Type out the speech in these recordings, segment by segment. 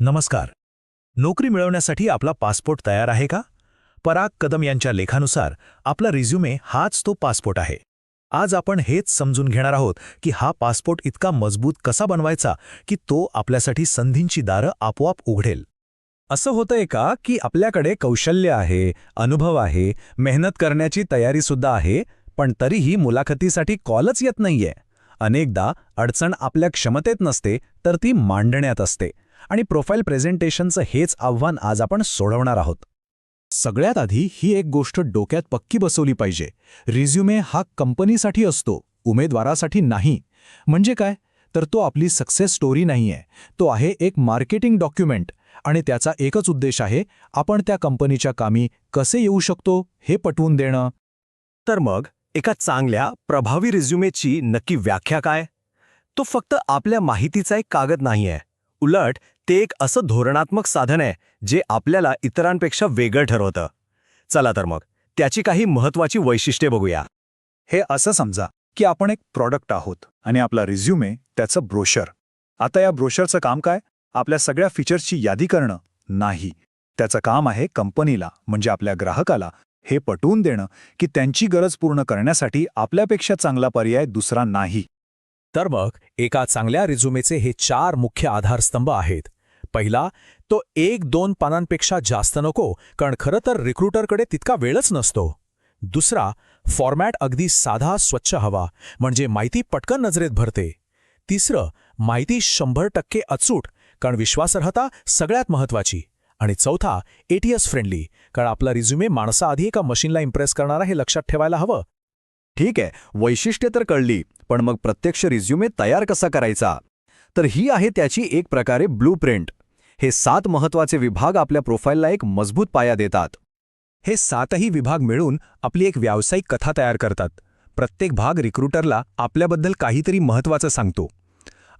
नमस्कार. नोकरी मिळवण्यासाठी आपला पासपोर्ट तयार आहे का? पराग कदम यांच्या लेखानुसार आपला रिझ्युमे हाच तो पासपोर्ट आहे. आज आपण हेच समजून घेणार आहोत की हा पासपोर्ट इतका मजबूत कसा बनवायचा की तो आपल्यासाठी संधींची दारं आपोआप उघडेल. असं होतंय का की आपल्याकडे कौशल्य आहे, अनुभव आहे, मेहनत करण्याची तयारीसुद्धा आहे, पण तरीही मुलाखतीसाठी कॉलच येत नाहीये? अनेकदा अडचण आपल्या क्षमतेत नसते, तर ती मांडण्यात असते. आणि प्रोफाईल प्रेझेंटेशनचं हेच आव्हान आज आपण सोडवणार आहोत. सगळ्यात आधी ही एक गोष्ट डोक्यात पक्की बसवली पाहिजे. रिझ्युमे हा कंपनीसाठी असतो, उमेदवारासाठी नाही. म्हणजे काय? तर तो आपली सक्सेस स्टोरी नाहीये. तो आहे एक मार्केटिंग डॉक्युमेंट. आणि त्याचा एकच उद्देश आहे, आपण त्या कंपनीच्या कामी कसे येऊ शकतो हे पटवून देणं. तर मग एका चांगल्या, प्रभावी रिझ्युमेची नक्की व्याख्या काय? तो फक्त आपल्या माहितीचा एक कागद नाहीये. उलट ते एक असं धोरणात्मक साधन आहे जे आपल्याला इतरांपेक्षा वेगळं ठरवतं. चला तर मग त्याची काही महत्त्वाची वैशिष्ट्ये बघूया. हे असं समजा की आपण एक प्रॉडक्ट आहोत आणि आपला रिझ्युमे त्याचं ब्रोशर. आता या ब्रोशरचं काम काय? आपल्या सगळ्या फीचर्सची यादी करणं नाही. त्याचं काम आहे कंपनीला, म्हणजे आपल्या ग्राहकाला, हे पटवून देणं की त्यांची गरज पूर्ण करण्यासाठी आपल्यापेक्षा चांगला पर्याय दुसरा नाही. तर मग एका चांगल्या रिझ्युमेचे हे 4 मुख्य आधारस्तंभ आहेत. पहिला, तो 1-2 पानांपेक्षा जास्त नको, कारण खरं तर रिक्रुटरकडे तितका वेळच नसतो. दुसरा, फॉर्मॅट अगदी साधा स्वच्छ हवा, म्हणजे माहिती पटकन नजरेत भरते. तिसरं, माहिती 100% अचूक, कारण विश्वासार्हता सगळ्यात महत्त्वाची. आणि चौथा, ATS फ्रेंडली, कारण आपला रिझ्युमे माणसाआधी एका मशीनला इम्प्रेस करणारा हे लक्षात ठेवायला हवं. ठीक आहे, वैशिष्ट्ये तर कळली, पण मग प्रत्यक्ष रिझ्युमे तयार कसा करायचा? तर ही आहे त्याची एक प्रकारे ब्लूप्रिंट. हे 7 महत्त्वाचे विभाग आपल्या प्रोफाईलला एक मजबूत पाया देतात. हे 7ही विभाग मिळून आपली एक व्यावसायिक कथा तयार करतात. प्रत्येक भाग रिक्रुटरला आपल्याबद्दल काहीतरी महत्त्वाचं सांगतो.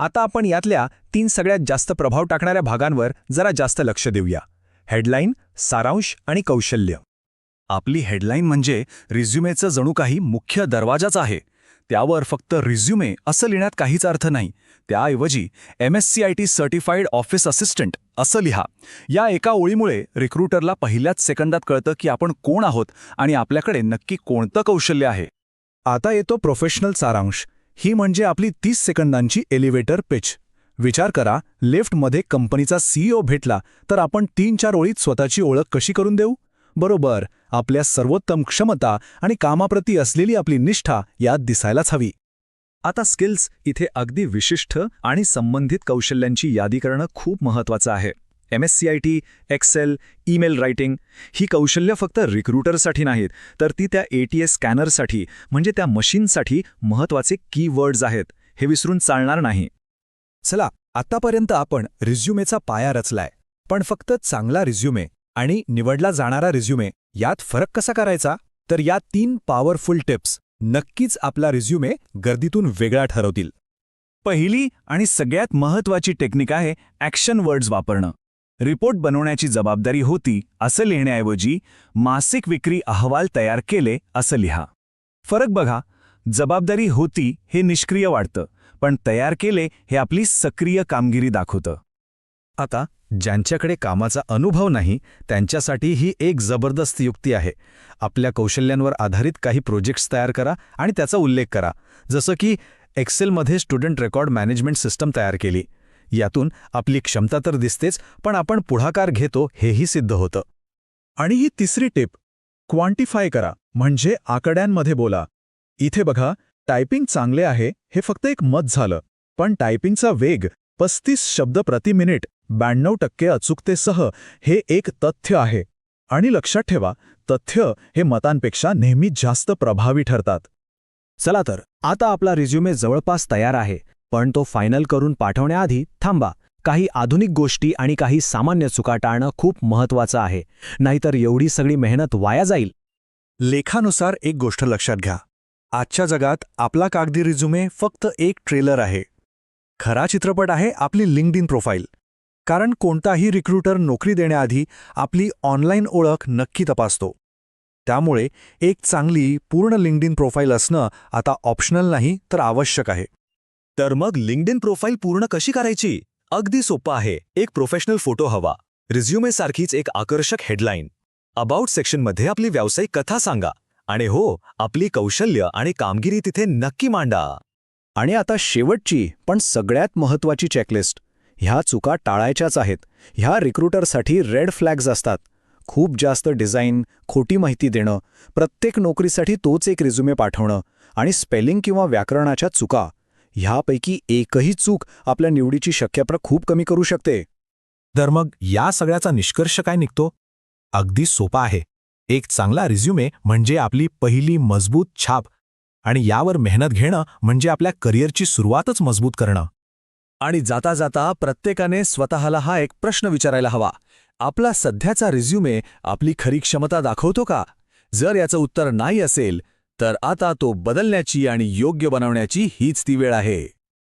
आता आपण यातल्या 3 सगळ्यात जास्त प्रभाव टाकणाऱ्या भागांवर जरा जास्त लक्ष देऊया. हेडलाईन, सारांश आणि कौशल्य. आपली हेडलाईन म्हणजे रिझ्युमेचं जणू काही मुख्य दरवाजाच आहे. त्यावर फक्त रिझ्युमे असं लिहिण्यात काहीच अर्थ नाही. त्याऐवजी MSCIT सर्टिफाईड ऑफिस असिस्टंट असं लिहा. या एका ओळीमुळे रिक्रुटरला पहिल्याच सेकंदात कळतं की आपण कोण आहोत आणि आपल्याकडे नक्की कोणतं कौशल्य आहे. आता येतो प्रोफेशनल सारांश. ही म्हणजे आपली 30 सेकंदांची एलिव्हेटर पिच. विचार करा, लिफ्टमध्ये कंपनीचा CEO भेटला तर आपण 3-4 ओळीत स्वतःची ओळख कशी करून देऊ? बरोबर, आपल्या सर्वोत्तम क्षमता आणि कामाप्रती असलेली आपली निष्ठा यात दिसायलाच हवी. आता स्किल्स, इथे अगदी विशिष्ट आणि संबंधित कौशल्यांची यादी करणं खूप महत्त्वाचं आहे. MSCIT, एक्सेल, ईमेल रायटिंग ही कौशल्य फक्त रिक्रुटरसाठी नाहीत, तर ती त्या ATS स्कॅनरसाठी, म्हणजे त्या मशीनसाठी महत्त्वाचे कीवर्ड्स आहेत. हे विसरून चालणार नाही. चला, आत्तापर्यंत आपण रिझ्युमेचा पाया रचलाय. पण फक्त चांगला रिझ्युमे आणि निवडला जाणारा रिझ्युमे यात फरक कसा करायचा? तर या 3 पॉवरफुल टिप्स नक्कीच आपला रिझ्युमे गर्दीतून वेगळा ठरवतील. पहिली आणि सगळ्यात महत्त्वाची टेक्निक आहे ॲक्शन वर्ड्स वापरणं. रिपोर्ट बनवण्याची जबाबदारी होती असं लिहिण्याऐवजी मासिक विक्री अहवाल तयार केले असं लिहा. फरक बघा, जबाबदारी होती हे निष्क्रिय वाटतं, पण तयार केले हे आपली सक्रिय कामगिरी दाखवतं. आता ज्यांच्याकडे कामाचा अनुभव नाही त्यांच्यासाठी ही एक जबरदस्त युक्ती आहे. आपल्या कौशल्यांवर आधारित काही प्रोजेक्ट्स तयार करा आणि त्याचा उल्लेख करा. जसं की एक्सेलमध्ये स्टुडंट रेकॉर्ड मॅनेजमेंट सिस्टम तयार केली. यातून आपली क्षमता तर दिसतेच, पण आपण पुढाकार घेतो हेही सिद्ध होतं. आणि ही तिसरी टिप, क्वांटिफाय करा, म्हणजे आकड्यांमध्ये बोला. इथे बघा, टायपिंग चांगले आहे हे फक्त एक मत झालं, पण टायपिंगचा वेग 35 शब्द प्रति मिनिट 92% अचूकतेसह हे एक तथ्य आहे. आणि लक्षात ठेवा, तथ्य हे मतांपेक्षा नेहमी जास्त प्रभावी ठरतात. चला तर, आता आपला रिझ्युमे जवळपास तयार आहे, पण तो फायनल करून पाठवण्याआधी थांबा. काही आधुनिक गोष्टी आणि काही सामान्य चुका टाळणं खूप महत्त्वाचं आहे, नाहीतर एवढी सगळी मेहनत वाया जाईल. लेखानुसार एक गोष्ट लक्षात घ्या. आजच्या जगात आपला कागदी रिझ्युमे फक्त एक ट्रेलर आहे. खरा चित्रपट आहे आपली लिंक्डइन प्रोफाईल. कारण कोणताही रिक्रुटर नोकरी देण्याआधी आपली ऑनलाईन ओळख नक्की तपासतो. त्यामुळे एक चांगली पूर्ण लिंक्डइन प्रोफाईल असणं आता ऑप्शनल नाही तर आवश्यक आहे. तर मग लिंक्डइन प्रोफाईल पूर्ण कशी करायची? अगदी सोपं आहे. एक प्रोफेशनल फोटो हवा, रिझ्युमे सारखीच एक आकर्षक हेडलाईन, अबाउट सेक्शनमध्ये आपली व्यावसायिक कथा सांगा आणि हो, आपली कौशल्य आणि कामगिरी तिथे नक्की मांडा. आणि आता शेवटची पण सगळ्यात महत्त्वाची चेकलिस्ट. ह्या चुका टाळायच्याच आहेत. ह्या रिक्रुटरसाठी रेड फ्लॅग्स असतात. खूप जास्त डिझाईन, खोटी माहिती देणं, प्रत्येक नोकरीसाठी तोच एक रिझ्युमे पाठवणं आणि स्पेलिंग किंवा व्याकरणाच्या चुका. ह्यापैकी एकही चूक आपल्या निवडीची शक्यता खूप कमी करू शकते. तर मग या सगळ्याचा निष्कर्ष काय निघतो? अगदी सोपा आहे. एक चांगला रिझ्युमे म्हणजे आपली पहिली मजबूत छाप आणि यावर मेहनत घेणं म्हणजे आपल्या करिअरची सुरुवातच मजबूत करणं. आणि जाता जाता प्रत्येकाने स्वतःला हा एक प्रश्न विचारायला हवा. आपला सध्याचा रिझ्युमे आपली खरी क्षमता दाखवतो का? जर याचं उत्तर नाही असेल तर आता तो बदलण्याची आणि योग्य बनवण्याची हीच ती वेळ आहे.